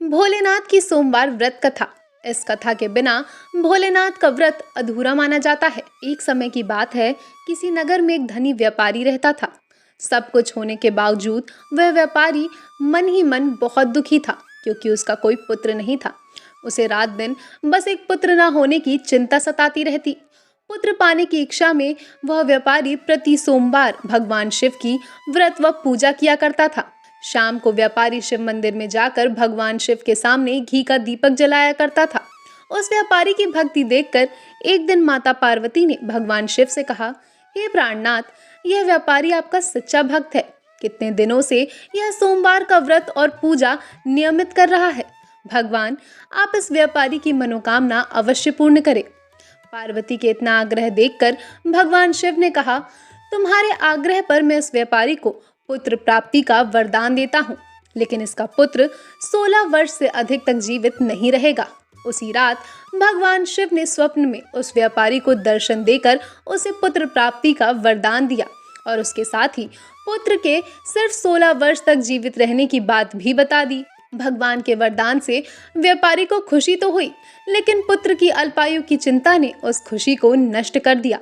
भोलेनाथ की सोमवार व्रत कथा। इस कथा के बिना भोलेनाथ का व्रत अधूरा माना जाता है। एक समय की बात है, किसी नगर में एक धनी व्यापारी रहता था। सब कुछ होने के बावजूद वह व्यापारी मन ही मन बहुत दुखी था, क्योंकि उसका कोई पुत्र नहीं था। उसे रात दिन बस एक पुत्र न होने की चिंता सताती रहती। पुत्र पाने की इच्छा में वह व्यापारी प्रति सोमवार भगवान शिव की व्रत व पूजा किया करता था। शाम को व्यापारी शिव मंदिर में जाकर भगवान शिव के सामने घी का दीपक जलाया करता था। उस व्यापारी की भक्ति देखकर एक दिन माता पार्वती ने भगवान शिव से कहा, हे प्राणनाथ, यह व्यापारी आपका सच्चा भक्त है। कितने दिनों से यह सोमवार का व्रत और पूजा नियमित कर रहा है। भगवान, आप इस व्यापारी की मनोकामना अवश्य पूर्ण करें। पार्वती के इतना आग्रह देखकर भगवान शिव ने कहा, तुम्हारे आग्रह पर मैं इस व्यापारी को पुत्र प्राप्ति का वरदान देता हूँ, लेकिन इसका पुत्र 16 वर्ष से अधिक तक जीवित नहीं रहेगा। उसी रात भगवान शिव ने स्वप्न में उस व्यापारी को दर्शन देकर उसे पुत्र प्राप्ति का वरदान दिया और उसके साथ ही पुत्र के सिर्फ 16 वर्ष तक जीवित रहने की बात भी बता दी। भगवान के वरदान से व्यापारी को खुशी तो हुई, लेकिन पुत्र की अल्पायु की चिंता ने उस खुशी को नष्ट कर दिया।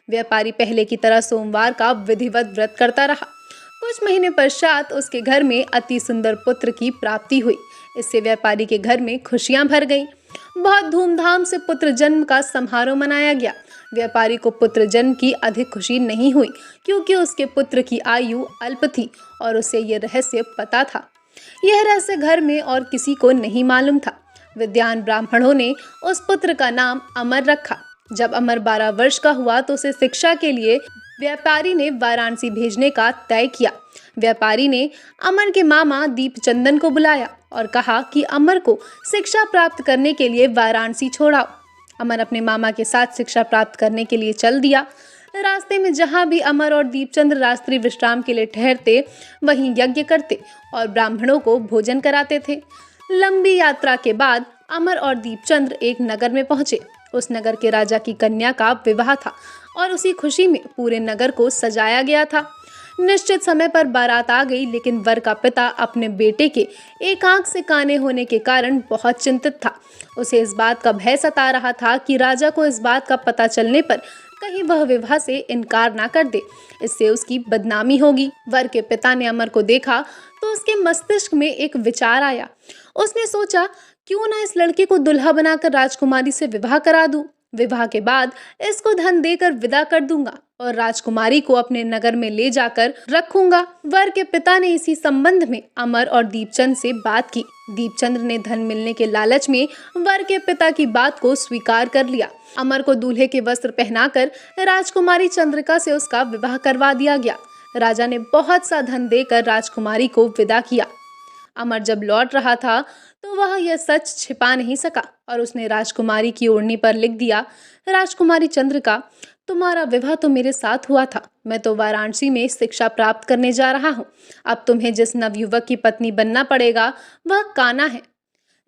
व्यापारी पहले की तरह सोमवार का विधिवत व्रत करता रहा। कुछ महीने पश्चात उसके घर में अति सुंदर पुत्र की प्राप्ति हुई। इससे व्यापारी के घर में खुशियां भर गईं। बहुत धूमधाम से पुत्र जन्म का समारोह मनाया गया। व्यापारी को पुत्र जन्म की अधिक खुशी नहीं हुई, क्योंकि उसके पुत्र की आयु अल्प थी और उसे यह रहस्य पता था। यह रहस्य घर में और किसी को नहीं मालूम था। विद्वान ब्राह्मणों ने उस पुत्र का नाम अमर रखा। जब अमर 12 वर्ष का हुआ तो उसे शिक्षा के लिए व्यापारी ने वाराणसी भेजने का तय किया। व्यापारी ने अमर के मामा दीपचंदन को बुलाया और कहा कि अमर को शिक्षा प्राप्त करने के लिए वाराणसी छोड़ाओ। अमर अपने मामा के साथ शिक्षा प्राप्त करने के लिए चल दिया। रास्ते में जहाँ भी अमर और दीपचंद्र रात्रि विश्राम के लिए ठहरते, वहीं यज्ञ करते और ब्राह्मणों को भोजन कराते थे। लंबी यात्रा के बाद अमर और दीपचंद्र एक नगर में पहुंचे। उस नगर के राजा की कन्या का विवाह था और उसी खुशी में पूरे नगर को सजाया गया था। निश्चित समय पर बारात आ गई, लेकिन वर का पिता अपने बेटे के एक आंख से काने होने के कारण बहुत चिंतित था। उसे इस बात का भय सता रहा था कि राजा को इस बात का पता चलने पर कहीं वह विवाह से इनकार ना कर दे, इससे उसकी बदनामी होगी। वर के पिता ने अमर को देखा तो उसके मस्तिष्क में एक विचार आया। उसने सोचा, क्यों ना इस लड़के को दुल्हा बनाकर राजकुमारी से विवाह करा दूं। विवाह के बाद इसको धन देकर विदा कर दूंगा और राजकुमारी को अपने नगर में ले जाकर रखूंगा। वर के पिता ने इसी संबंध में अमर और दीपचंद से बात की। दीपचंद्र ने धन मिलने के लालच में वर के पिता की बात को स्वीकार कर लिया। अमर को दूल्हे के वस्त्र पहनाकर राजकुमारी चंद्रिका से उसका विवाह करवा दिया गया। राजा ने बहुत सा धन देकर राजकुमारी को विदा किया। अमर जब लौट रहा था तो वह यह सच छिपा नहीं सका और उसने राजकुमारी की ओढ़नी पर लिख दिया, राजकुमारी चंद्रिका, तुम्हारा विवाह तो मेरे साथ हुआ था। मैं तो वाराणसी में शिक्षा प्राप्त करने जा रहा हूँ। अब तुम्हें जिस नवयुवक की पत्नी बनना पड़ेगा वह काना है।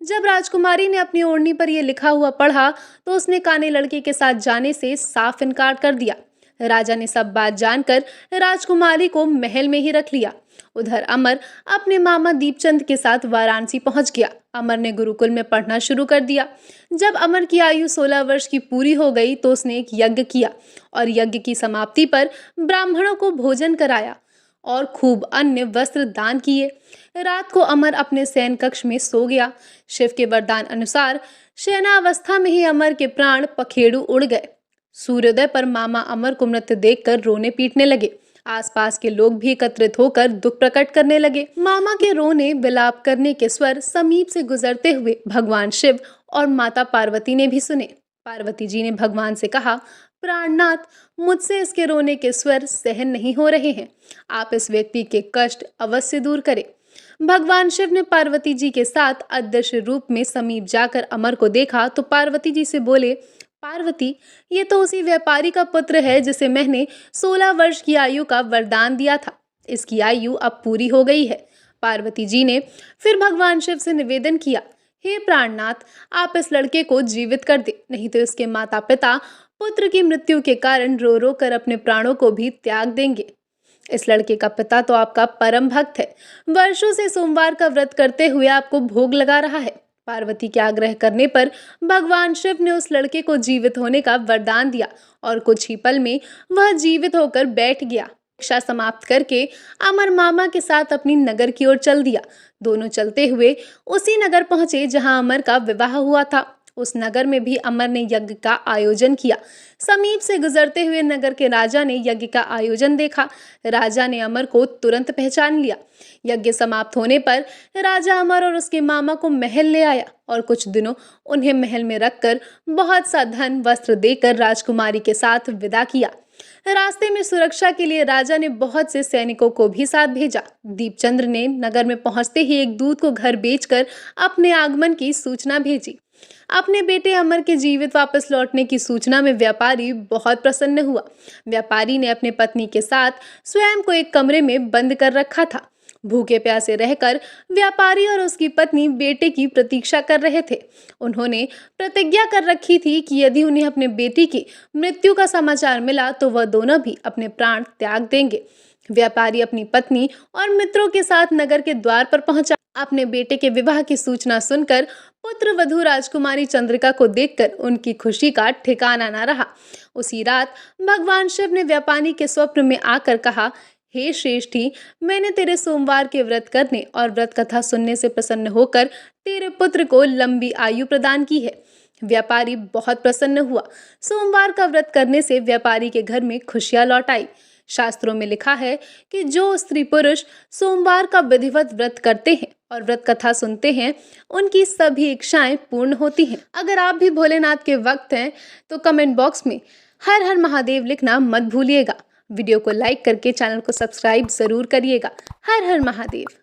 जब राजकुमारी ने अपनी ओढ़नी पर यह लिखा हुआ पढ़ा तो उसने काने लड़के के साथ जाने से साफ इनकार कर दिया। राजा ने सब बात जानकर राजकुमारी को महल में ही रख लिया। उधर अमर अपने मामा दीपचंद के साथ वाराणसी पहुंच गया। अमर ने गुरुकुल में पढ़ना शुरू कर दिया। जब अमर की आयु 16 वर्ष की पूरी हो गई तो उसने एक यज्ञ किया और यज्ञ की समाप्ति पर ब्राह्मणों को भोजन कराया और खूब अन्य वस्त्र दान किए। रात को अमर अपने शयन कक्ष में सो गया। शिव के वरदान अनुसार शयनावस्था में ही अमर के प्राण पखेरु उड़ गए। सूर्योदय पर मामा अमर को मृत देखकर रोने पीटने लगे। आसपास के लोग भी एकत्रित होकर दुख प्रकट करने लगे। मामा के रोने विलाप करने के स्वर समीप से गुजरते हुए भगवान शिव और माता पार्वती ने भी सुने। पार्वती जी ने भगवान से कहा, प्राणनाथ, मुझसे इसके रोने के स्वर सहन नहीं हो रहे हैं। आप इस व्यक्ति के कष्ट अवश्य दूर करें। भगवान शिव ने पार्वती जी के साथ अदृश्य रूप में समीप जाकर अमर को देखा तो पार्वती जी से बोले, पार्वती, ये तो उसी व्यापारी का पुत्र है जिसे मैंने 16 वर्ष की आयु का वरदान दिया था। इसकी आयु अब पूरी हो गई है। पार्वती जी ने फिर भगवान शिव से निवेदन किया, हे प्राणनाथ, आप इस लड़के को जीवित कर दे, नहीं तो इसके माता पिता पुत्र की मृत्यु के कारण रो रो कर अपने प्राणों को भी त्याग देंगे। इस लड़के का पिता तो आपका परम भक्त है, वर्षों से सोमवार का व्रत करते हुए आपको भोग लगा रहा है। पार्वती के आग्रह करने पर भगवान शिव ने उस लड़के को जीवित होने का वरदान दिया और कुछ ही पल में वह जीवित होकर बैठ गया। शिक्षा समाप्त करके अमर मामा के साथ अपनी नगर की ओर चल दिया। दोनों चलते हुए उसी नगर पहुंचे जहां अमर का विवाह हुआ था। उस नगर में भी अमर ने यज्ञ का आयोजन किया। समीप से गुजरते हुए नगर के राजा ने यज्ञ का आयोजन देखा। राजा ने अमर को तुरंत पहचान लिया। यज्ञ समाप्त होने पर राजा अमर और उसके मामा को महल ले आया और कुछ दिनों उन्हें महल में रखकर बहुत सा धन वस्त्र देकर राजकुमारी के साथ विदा किया। रास्ते में सुरक्षा के लिए राजा ने बहुत से सैनिकों को भी साथ भेजा। दीपचंद्र ने नगर में पहुंचते ही एक दूत को घर बेचकर अपने आगमन की सूचना भेजी। अपने बेटे अमर के जीवित वापस लौटने की सूचना में व्यापारी बहुत प्रसन्न हुआ। व्यापारी ने अपने पत्नी के साथ स्वयं को एक कमरे में बंद कर रखा था। भूखे प्यासे रहकर व्यापारी और उसकी पत्नी बेटे की प्रतीक्षा कर रहे थे। उन्होंने प्रतिज्ञा कर रखी थी कि यदि उन्हें अपने बेटी की मृत्यु का समाचार मिला तो वह दोनों भी अपने प्राण त्याग देंगे। व्यापारी अपनी पत्नी और मित्रों के साथ नगर के द्वार पर पहुंचा। अपने बेटे के विवाह की सूचना सुनकर पुत्र वधू राजकुमारी चंद्रिका को देखकर उनकी खुशी का ठिकाना न रहा। उसी रात भगवान शिव ने व्यापारी के स्वप्न में आकर कहा, हे श्रेष्ठी, मैंने तेरे सोमवार के व्रत करने और व्रत कथा सुनने से प्रसन्न होकर तेरे पुत्र को लंबी आयु प्रदान की है। व्यापारी बहुत प्रसन्न हुआ। सोमवार का व्रत करने से व्यापारी के घर में खुशियां लौट आई। शास्त्रों में लिखा है कि जो स्त्री पुरुष सोमवार का विधिवत व्रत करते हैं और व्रत कथा सुनते हैं, उनकी सभी इच्छाएं पूर्ण होती हैं। अगर आप भी भोलेनाथ के भक्त हैं तो कमेंट बॉक्स में हर हर महादेव लिखना मत भूलिएगा। वीडियो को लाइक करके चैनल को सब्सक्राइब जरूर करिएगा। हर हर महादेव।